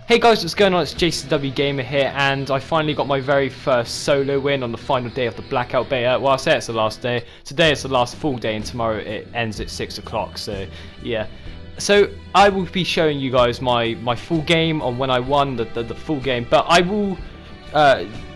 Hey guys, what's going on? It's JCWgamer here, and I finally got my very first solo win on the final day of the Blackout beta. Well, I say it's the last day. Today is the last full day, and tomorrow it ends at 6 o'clock, so yeah. So I will be showing you guys my full game on when I won the full game, but I will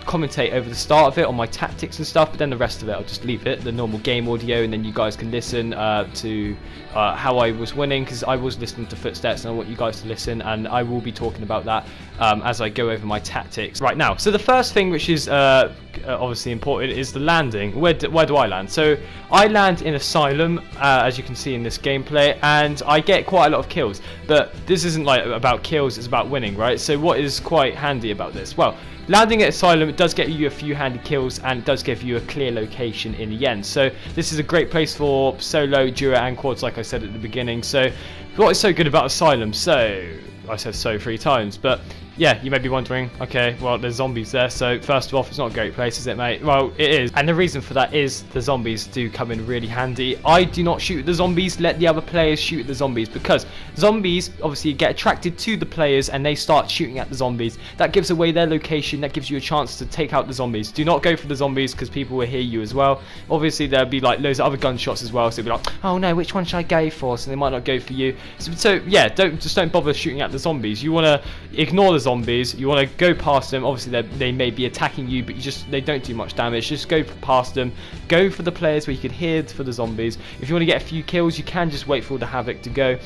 commentate over the start of it on my tactics and stuff, but then the rest of it I'll just leave it, the normal game audio, and then you guys can listen to how I was winning, because I was listening to footsteps and I want you guys to listen, and I will be talking about that as I go over my tactics right now. So the first thing, which is obviously important, is the landing. Where do I land? So I land in Asylum, as you can see in this gameplay, and I get quite a lot of kills, but this isn't like about kills, it's about winning, right? So what is quite handy about this? Well, landing at Asylum, it does get you a few handy kills, and it does give you a clear location in the end. So this is a great place for solo, duo and quads, like I said at the beginning. So what is so good about Asylum? So I said so 3 times, but yeah, you may be wondering, okay, well, there's zombies there, so first off, it's not a great place, is it, mate? Well, it is, and the reason for that is the zombies do come in really handy. I do not shoot at the zombies, let the other players shoot at the zombies, because zombies obviously get attracted to the players and they start shooting at the zombies. That gives away their location, that gives you a chance to take out the zombies. Do not go for the zombies, because people will hear you as well. Obviously, there'll be like loads of other gunshots as well, so it'll be like, oh no, which one should I go for? So they might not go for you. So yeah, just don't bother shooting at the zombies. You want to ignore the zombies, you want to go past them. Obviously they may be attacking you, but they don't do much damage. Just go past them, go for the players where you can hear for the zombies. If you want to get a few kills, you can just wait for all the havoc to go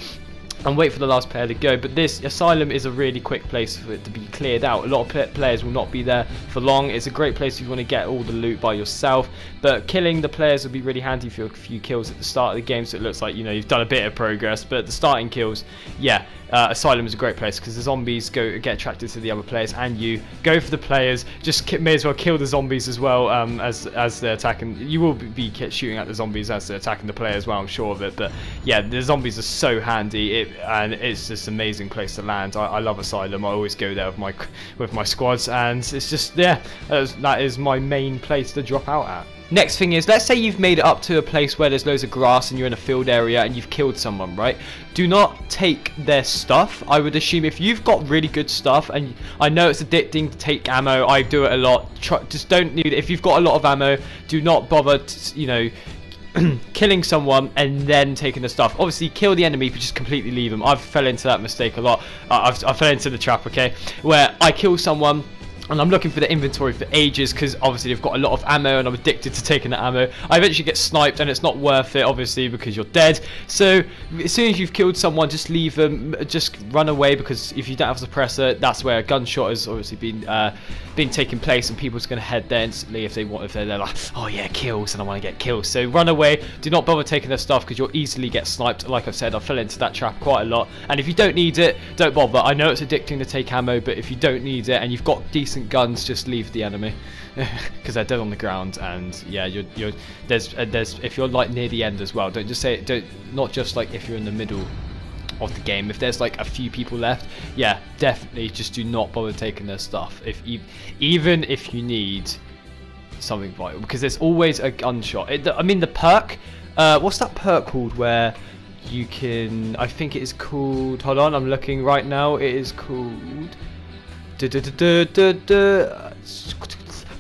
and wait for the last player to go. But this Asylum is a really quick place for it to be cleared out. A lot of players will not be there for long. It's a great place if you want to get all the loot by yourself, but killing the players will be really handy for a few kills at the start of the game, so it looks like, you know, you've done a bit of progress. But the starting kills, yeah, Asylum is a great place, because the zombies get attracted to the other players, and you go for the players. Just may as well kill the zombies as well, as they're attacking. You will be shooting at the zombies as they're attacking the player as well, I'm sure of it. But yeah, the zombies are so handy, and it's just an amazing place to land. I love Asylum. I always go there with my squads, and it's just, yeah, that is my main place to drop out at. Next thing is, let's say you've made it up to a place where there's loads of grass and you're in a field area and you've killed someone, right? Do not take their stuff. I would assume if you've got really good stuff, and I know it's addicting to take ammo, I do it a lot, just don't need it. If you've got a lot of ammo, do not bother you know, killing someone and then taking the stuff. Obviously kill the enemy, but just completely leave them. I've fell into that mistake a lot. I fell into the trap, okay, where I kill someone and I'm looking for the inventory for ages, because obviously they've got a lot of ammo and I'm addicted to taking the ammo. I eventually get sniped and it's not worth it, obviously, because you're dead. So as soon as you've killed someone, just leave them, just run away, because if you don't have a suppressor, that's where a gunshot has obviously been taking place, and people's going to head there instantly if they're like, oh yeah, kills, and I want to get kills. So run away, do not bother taking their stuff, because you'll easily get sniped. Like I've said, I fell into that trap quite a lot, and if you don't need it, don't bother. I know it's addicting to take ammo, but if you don't need it and you've got decent guns, just leave the enemy, because they're dead on the ground. And yeah, there's if you're like near the end as well, don't just say it, not just like if you're in the middle of the game. If there's like a few people left, yeah, definitely just do not bother taking their stuff, even if you need something vital, because there's always a gunshot. I mean, the perk, what's that perk called where you can, I think it is called, hold on, I'm looking right now, it is called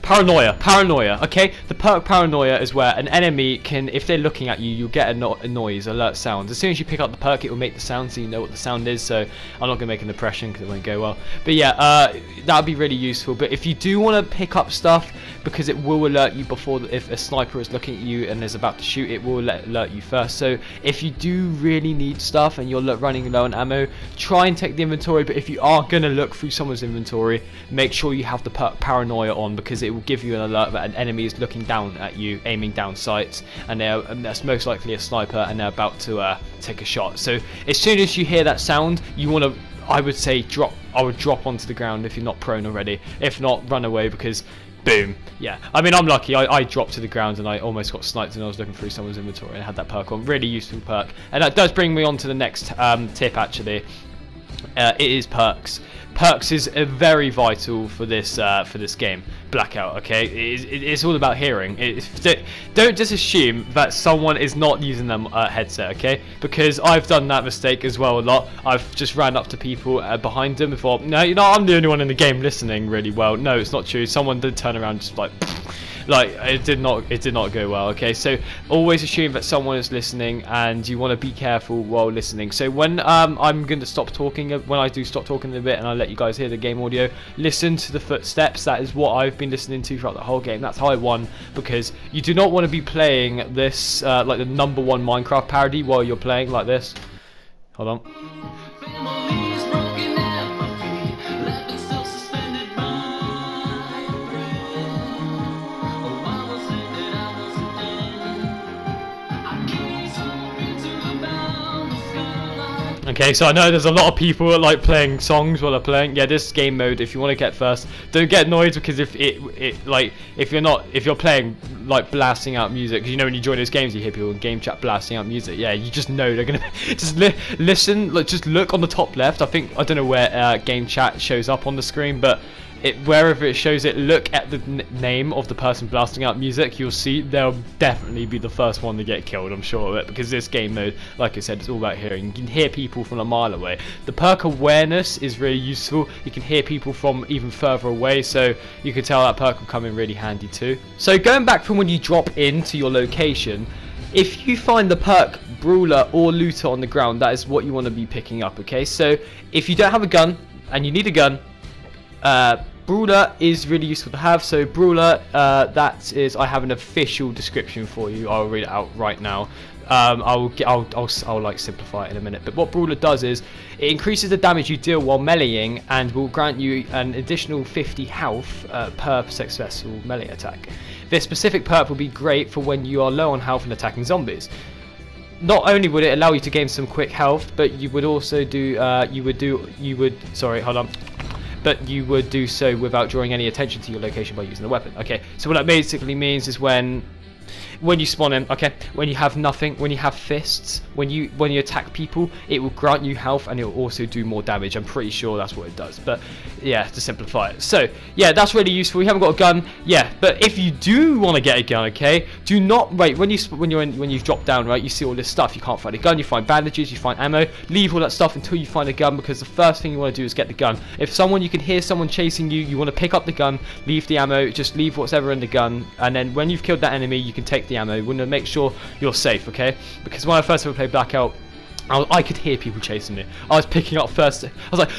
Paranoia, okay? The perk Paranoia is where an enemy can, if they're looking at you, you'll get a noise, alert sound. As soon as you pick up the perk, it will make the sound, so you know what the sound is. So I'm not going to make an impression, because it won't go well. But yeah, that would be really useful. But if you do want to pick up stuff, because it will alert you before, if a sniper is looking at you and is about to shoot, it will alert you first. So if you do really need stuff and you're running low on ammo, try and take the inventory. But if you are going to look through someone's inventory, make sure you have the perk Paranoia on, because it will give you an alert that an enemy is looking down at you, aiming down sights, and that's most likely a sniper, and they're about to take a shot. So as soon as you hear that sound, you want to, I would say, drop onto the ground if you're not prone already. If not, run away, because boom. Yeah, I mean, I'm lucky. I dropped to the ground and I almost got sniped, and I was looking through someone's inventory and I had that perk on. Really useful perk. And that does bring me on to the next tip, actually. it is perks. Perks is very vital for this game, Blackout. Okay, it's all about hearing. Don't just assume that someone is not using their headset. Okay, because I've done that mistake as well a lot. I've just ran up to people behind them and thought, no, you know, I'm the only one in the game listening really well. No, it's not true. Someone did turn around just like it did not go well. Okay, so always assume that someone is listening, and you want to be careful while listening. So when I'm going to stop talking, when I do stop talking a bit and I let you guys hear the game audio, listen to the footsteps. That is what I've been listening to throughout the whole game. That's how I won, because you do not want to be playing this like the #1 Minecraft parody while you're playing like this. Hold on. Okay, so I know there's a lot of people that like playing songs while they're playing. Yeah, this game mode, if you want to get first, don't get annoyed, because if you're playing like blasting out music, because you know when you join those games you hear people in game chat blasting out music. Yeah, you just know they're gonna just listen. Like, just look on the top left. I don't know where game chat shows up on the screen, but wherever it shows it, look at the name of the person blasting out music. You'll see they'll definitely be the first one to get killed, I'm sure of it, because this game mode, like I said, it's all about hearing. You can hear people from a mile away. The perk awareness is really useful. You can hear people from even further away, so you can tell that perk will come in really handy too. So going back from when you drop into your location, if you find the perk Brawler or Looter on the ground, that is what you want to be picking up. Okay, so if you don't have a gun and you need a gun, Brawler is really useful to have. So Brawler, I have an official description for you. I'll read it out right now. I'll like simplify it in a minute. But what Brawler does is it increases the damage you deal while meleeing and will grant you an additional 50 health per successful melee attack. This specific perk will be great for when you are low on health and attacking zombies. Not only would it allow you to gain some quick health, but you would also do but you would do so without drawing any attention to your location by using the weapon. Okay, so what that basically means is when you spawn in, okay, when you have nothing, when you have fists, when you attack people, it will grant you health and it will also do more damage. I'm pretty sure that's what it does, but yeah, to simplify it. So yeah, that's really useful. You haven't got a gun, yeah, but if you do want to get a gun, okay, do not wait. When you've dropped down, right, you see all this stuff. You can't find a gun. You find bandages. You find ammo. Leave all that stuff until you find a gun, because the first thing you want to do is get the gun. If you can hear someone chasing you, you want to pick up the gun, leave the ammo, just leave whatever in the gun, and then when you've killed that enemy, you can take the ammo. You want to make sure you're safe, okay? Because when I first ever played Blackout, I could hear people chasing me. I was picking up first. I was like,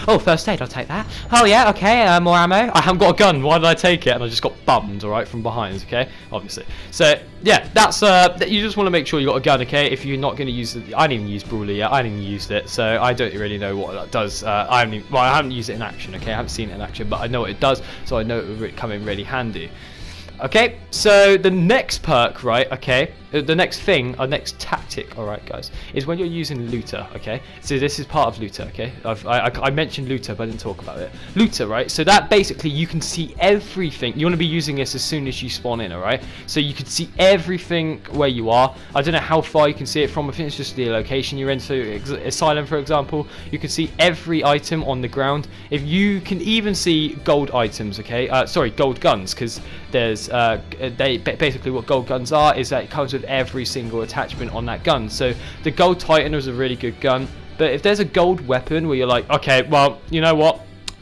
oh, first aid, I'll take that. Oh yeah, okay, more ammo. I haven't got a gun. Why did I take it? And I just got bummed, all right, from behind. Okay, obviously. So yeah, that's you just want to make sure you got a gun, okay? If you're not going to use it, I didn't even use Brawler yet. I didn't even used it, so I don't really know what that does. I haven't used it in action. Okay, I haven't seen it in action, but I know what it does, so I know it will come in really handy. Okay, so the next perk, right, okay, the next thing, our next tactic, alright guys, is when you're using Looter, okay? So this is part of Looter, okay? I mentioned Looter, but I didn't talk about it. Looter, right? So that basically, you can see everything. You want to be using this as soon as you spawn in, alright? So you can see everything where you are. I don't know how far you can see it from. I think it's just the location you're in. So Asylum, for example, you can see every item on the ground. If you can even see gold items, okay? Sorry, gold guns, because there's basically what gold guns are is that it comes with every single attachment on that gun. So the gold Titan was a really good gun, but if there's a gold weapon where you're like, okay, well, you know what,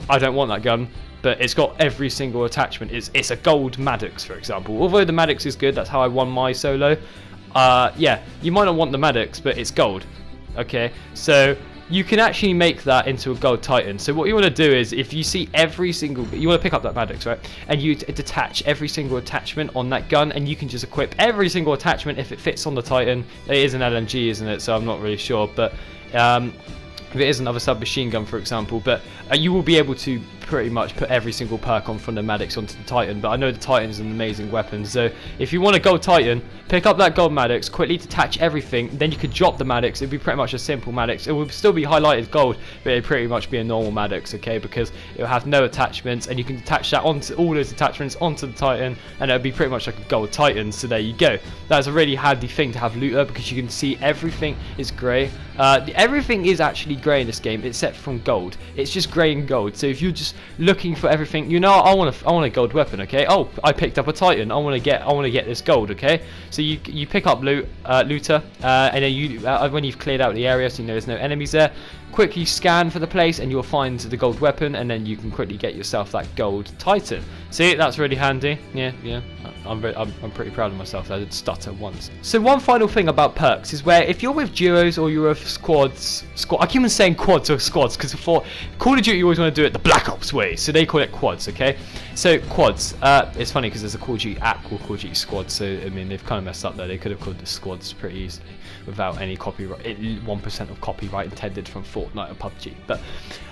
I don't want that gun, but it's got every single attachment, it's a gold Maddox, for example. Although the Maddox is good, that's how I won my solo. Yeah, you might not want the Maddox, but it's gold. Okay, so you can actually make that into a gold Titan. So what you want to do is, if you see every single, you want to pick up that Maddox, right? And you detach every single attachment on that gun, and you can just equip every single attachment if it fits on the Titan. It is an LMG, isn't it? So I'm not really sure, but if it is another submachine gun, for example, but you will be able to pretty much put every single perk on from the Maddox onto the Titan. But I know the Titan is an amazing weapon, so if you want a gold Titan, pick up that gold Maddox, quickly detach everything, then you could drop the Maddox. It'd be pretty much a simple Maddox. It would still be highlighted gold, but it'd pretty much be a normal Maddox, okay, because it will have no attachments, and you can attach that onto all those attachments onto the Titan, and it'll be pretty much like a gold Titan. So there you go. That's a really handy thing to have Looter, because you can see everything is grey. Everything is actually grey in this game except from gold. It's just grey and gold. So if you're just looking for everything, you know, I want a gold weapon, okay? Oh, I picked up a Titan. I want to get this gold, okay? So you pick up looter, and then you when you've cleared out the area, so you know there's no enemies there, quickly scan for the place and you'll find the gold weapon, and then you can quickly get yourself that gold Titan. See, that's really handy. Yeah. I'm pretty proud of myself. I did stutter once. So one final thing about perks is where if you're with duos or you're with squads, I keep on saying quads or squads because for Call of Duty you always want to do it the Black Ops way, so they call it quads, okay? So quads, it's funny because there's a Call of Duty app called Call of Duty Squad, so I mean they've kind of messed up there. They could have called the squads pretty easily without any copyright, 1% of copyright intended from Fortnite or PUBG. But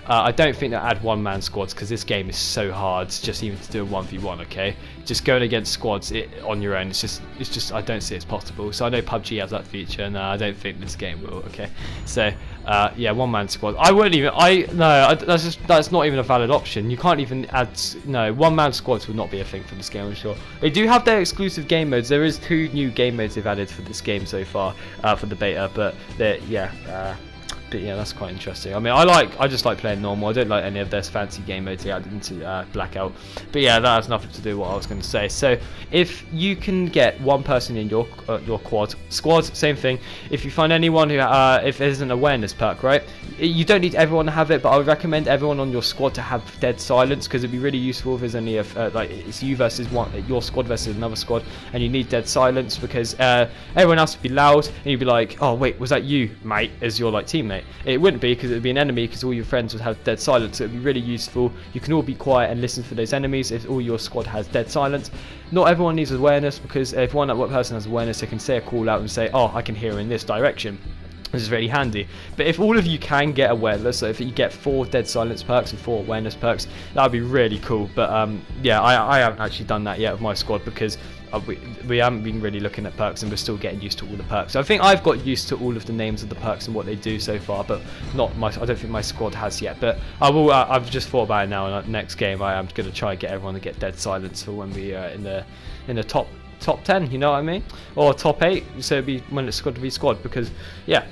I don't think they'll add one-man squads because this game is so hard just even to do a 1v1, okay? Just going against squads on your own, it's just I don't see it's possible. So I know PUBG has that feature, and I don't think this game will, okay? So yeah, one-man squad. I wouldn't even. That's not even a valid option. You can't even add. No, one-man squads will not be a thing for this game, I'm sure. They do have their exclusive game modes. There is 2 new game modes they've added for this game so far for the beta, but yeah, that's quite interesting. I mean, I just like playing normal. I don't like any of this fancy game modes they added into Blackout. But yeah, that has nothing to do with what I was going to say. So if you can get one person in your squad, same thing. If you find anyone who if there's an awareness perk, right? You don't need everyone to have it, but I would recommend everyone on your squad to have dead silence because it'd be really useful if there's only like it's you versus your squad versus another squad, and you need dead silence because everyone else would be loud, and you'd be like, oh wait, was that you, mate? As your like teammate. It wouldn't be because it would be an enemy because all your friends would have dead silence. So it would be really useful. You can all be quiet and listen for those enemies if all your squad has dead silence. Not everyone needs awareness because if one person has awareness, they can say a call out and say, oh, I can hear in this direction. This is really handy. But if all of you can get awareness, so if you get 4 dead silence perks and 4 awareness perks, that would be really cool. But yeah, I haven't actually done that yet with my squad because we haven't been really looking at perks and we're still getting used to all the perks. So I think I've got used to all of the names of the perks and what they do so far, but I don't think my squad has yet. But I will. I've just thought about it now, and next game I am going to try and get everyone to get dead silence for when we are in the top 10, you know what I mean, or top 8. So it'd be when it's got to be squad because yeah.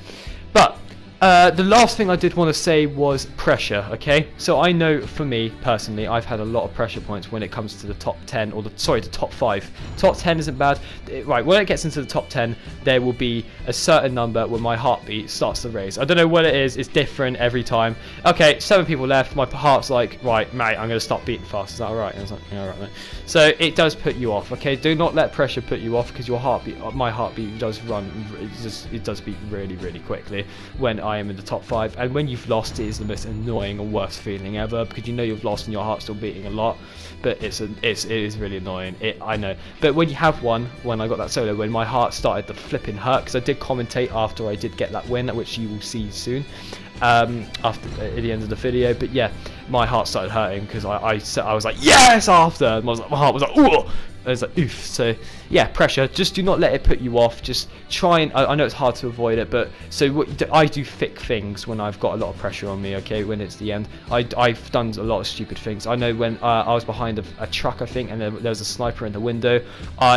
But the last thing I did want to say was pressure, okay? So I know for me personally, I've had a lot of pressure points when it comes to the top 10 or the top 5. Top 10 isn't bad. Right, when it gets into the top 10, there will be a certain number where my heartbeat starts to raise. I don't know what it is. It's different every time. Okay, 7 people left. My heart's like, right, mate, I'm going to stop beating fast. Is that alright? I was like, yeah, alright, mate. So it does put you off, okay? Do not let pressure put you off because your heartbeat, my heartbeat does run, it does beat really, really quickly when I am in the top 5, and when you've lost, it is the most annoying and worst feeling ever because you know you've lost and your heart's still beating a lot. But it is really annoying. I know. But when you have one, when I got that solo win, my heart started to flipping hurt because I did commentate after I did get that win, which you will see soon after at the end of the video. But yeah, my heart started hurting because I was like yes after, and my heart was like ooh. I was like oof. So yeah, pressure, just do not let it put you off. Just try and I know it's hard to avoid it, but so I do thick things when I've got a lot of pressure on me, okay? When it's the end, I've done a lot of stupid things. I know when I was behind a truck, I think, and there was a sniper in the window.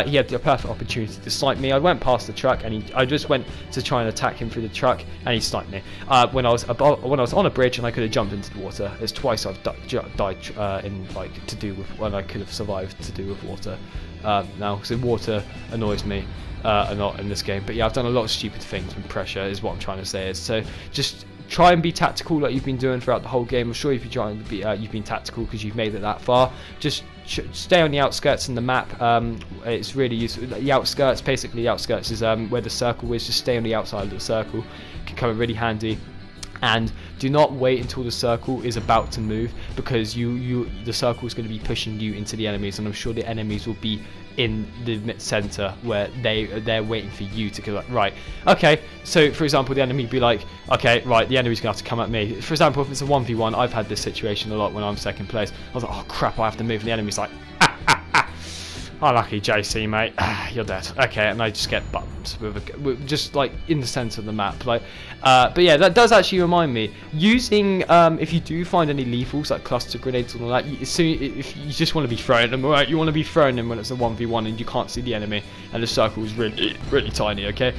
He had the perfect opportunity to snipe me. I went past the truck and I just went to try and attack him through the truck, and he sniped me. When I was on a bridge and I could have jumped into the water. It's twice I've died in like to do with when I could have survived to do with water. Now, so water annoys me a lot in this game. But yeah, I've done a lot of stupid things with pressure, is what I'm trying to say. So just try and be tactical like you've been doing throughout the whole game. I'm sure if you're trying to be, you've been tactical because you've made it that far. Just stay on the outskirts in the map. It's really useful. The outskirts, basically, the outskirts is where the circle is. Just stay on the outside of the circle. It can come in really handy. And do not wait until the circle is about to move because the circle is going to be pushing you into the enemies, and I'm sure the enemies will be in the center where they're waiting for you to go like, right, okay. So for example, the enemy would be like, okay, right, the enemy's gonna have to come at me. For example, if it's a 1v1, I've had this situation a lot when I'm second place. I was like, oh crap, I have to move, and the enemy's like, Oh, lucky JC, mate. You're dead. Okay, and I just get bumped with just like in the centre of the map. Like, but yeah, that does actually remind me. Using if you do find any lethals like cluster grenades and all that, if you just want to be throwing them, right? You want to be throwing them when it's a 1v1 and you can't see the enemy and the circle is really tiny. Okay.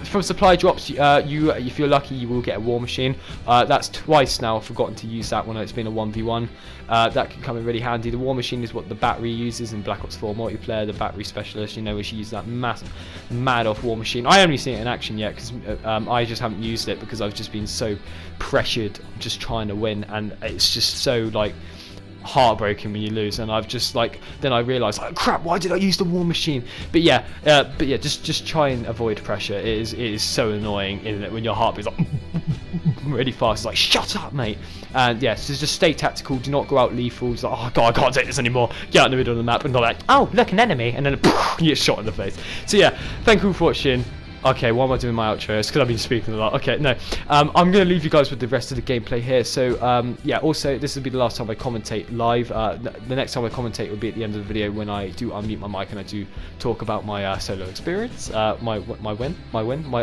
From supply drops, if you're lucky, you will get a war machine. That's twice now. I've forgotten to use that when it's been a 1v1. That can come in really handy. The war machine is what the battery uses in Black Ops 4 multiplayer. The battery specialist, you know, we should use that massive, mad off war machine. I haven't seen it in action yet because I just haven't used it because I've just been so pressured, just trying to win, and it's just so like heartbreaking when you lose. And I've just like then I realised, like, crap, why did I use the war machine? But yeah, just try and avoid pressure. It is so annoying, isn't it, when your heartbeat's like really fast. It's like, shut up, mate. And yeah, so just stay tactical. Do not go out lethal. It's like, oh god, I can't take this anymore. Get out in the middle of the map and not like, oh look, an enemy, and then you get shot in the face. So yeah, thank you for watching. Okay, why am I doing my outro? It's because I've been speaking a lot. Okay, no. I'm going to leave you guys with the rest of the gameplay here. So, yeah, also, this will be the last time I commentate live. The next time I commentate will be at the end of the video when I do unmute my mic and I do talk about my solo experience. My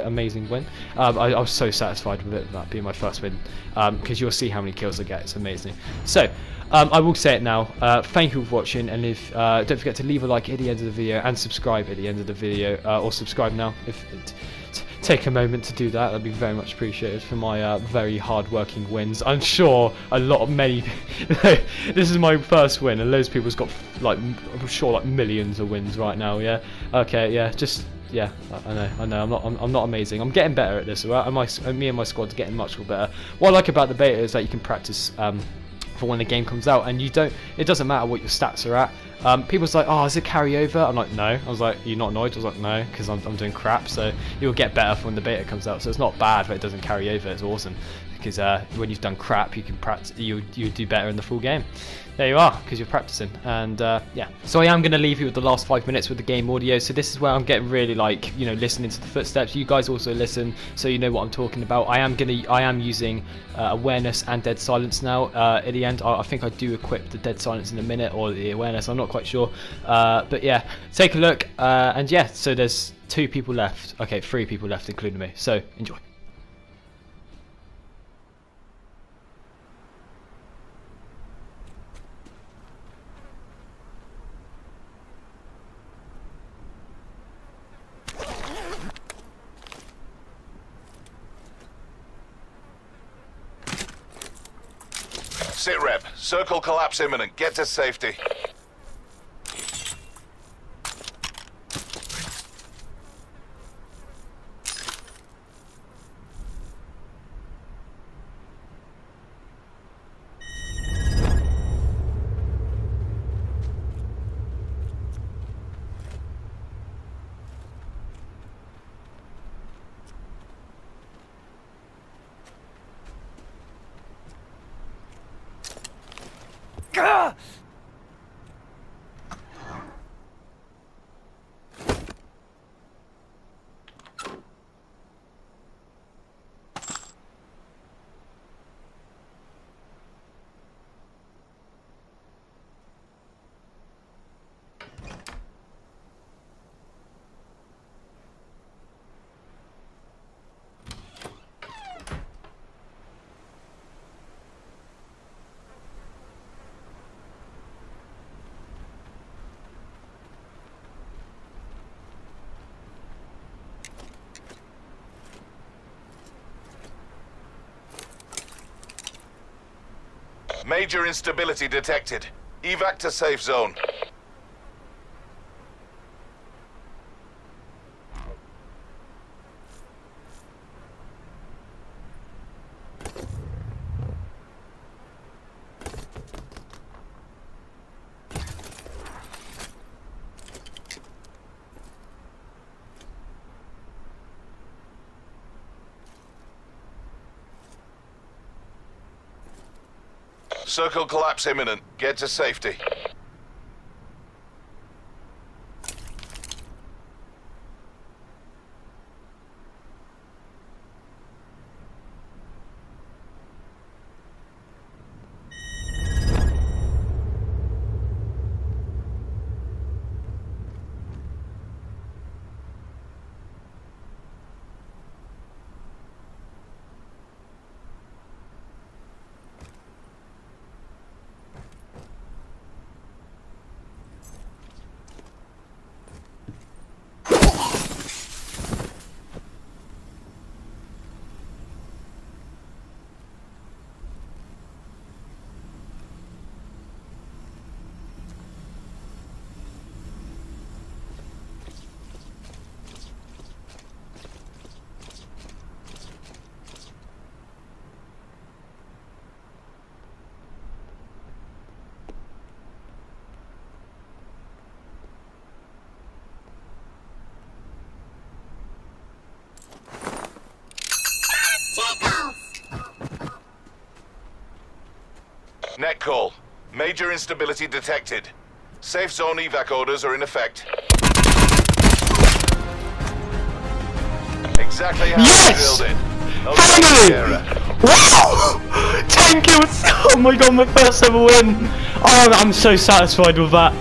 amazing win. I was so satisfied with it, that being my first win. Because you'll see how many kills I get. It's amazing. So, I will say it now. Thank you for watching, and if don't forget to leave a like at the end of the video and subscribe at the end of the video, or subscribe now if take a moment to do that. That'd be very much appreciated for my very hard-working wins. I'm sure many. This is my first win, and loads of people's got like I'm sure like millions of wins right now. Yeah. Okay. Yeah. Just. Yeah, I know. I'm not amazing. I'm getting better at this. Right? Me and my squad's getting much more better. What I like about the beta is that you can practice for when the game comes out, and it doesn't matter what your stats are at. People's like, oh, is it carryover? I'm like, no. I was like, you're not annoyed? I was like, no, because I'm doing crap. So you'll get better for when the beta comes out. So it's not bad that it doesn't carry over. It's awesome because when you've done crap, you can practice. You do better in the full game. There you are, because you're practicing. And yeah, so I am going to leave you with the last 5 minutes with the game audio. So this is where I'm getting really like, you know, listening to the footsteps. You guys also listen, so you know what I'm talking about. I am using awareness and dead silence now. At the end, I think I do equip the dead silence in a minute, or the awareness. I'm not quite sure. But yeah, take a look. And yeah, so there's 2 people left. Okay, 3 people left, including me. So enjoy. Sit rep. Circle collapse imminent. Get to safety. Major instability detected. Evac to safe zone. Circle collapse imminent. Get to safety. Net call. Major instability detected. Safe zone evac orders are in effect. Exactly how you build it. Finally! Wow! 10 kills! Oh my god, my first ever win! Oh, I'm so satisfied with that.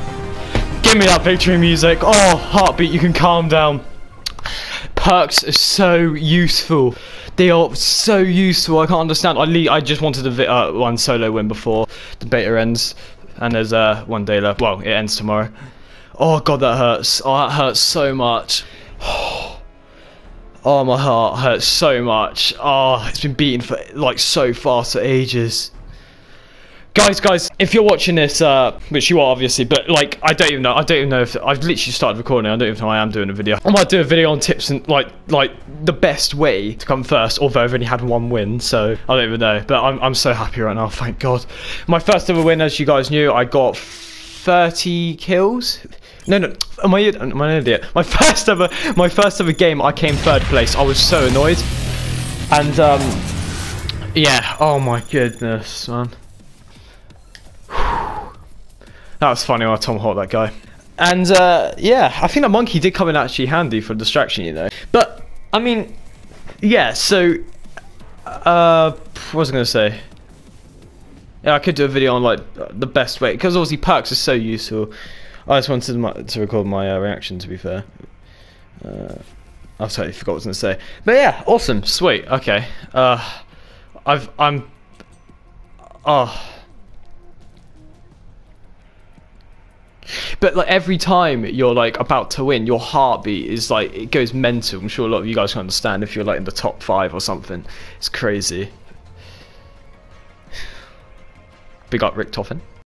Give me that victory music. Oh, heartbeat, you can calm down. Perks are so useful. They are so useful. I can't understand. I just wanted a one solo win before the beta ends, and there's one day left. Well, it ends tomorrow. Oh god, that hurts. Oh, that hurts so much. Oh, my heart hurts so much. Oh, it's been beating for like so fast for ages. Guys, if you're watching this, which you are obviously, but like I don't even know if I've literally started recording. I don't even know I am doing a video. I might do a video on tips and like the best way to come first. Although I've only had one win, so I don't even know. But I'm so happy right now. Thank God. My first ever win, as you guys knew, I got 30 kills. No, am I an idiot? My first ever game, I came third place. I was so annoyed, and yeah. Oh my goodness, man. That was funny when I tomahawked that guy. And yeah, I think that monkey did come in actually handy for distraction, you know. But I mean, yeah. So what was I gonna say? Yeah, I could do a video on like the best way, because obviously perks are so useful. I just wanted to record my reaction, to be fair. I totally forgot what I was gonna say. But yeah, awesome, sweet, okay. But like every time you're like about to win, your heartbeat is like, it goes mental. I'm sure a lot of you guys can understand if you're like in the top 5 or something. It's crazy. Big up Rick Toffin.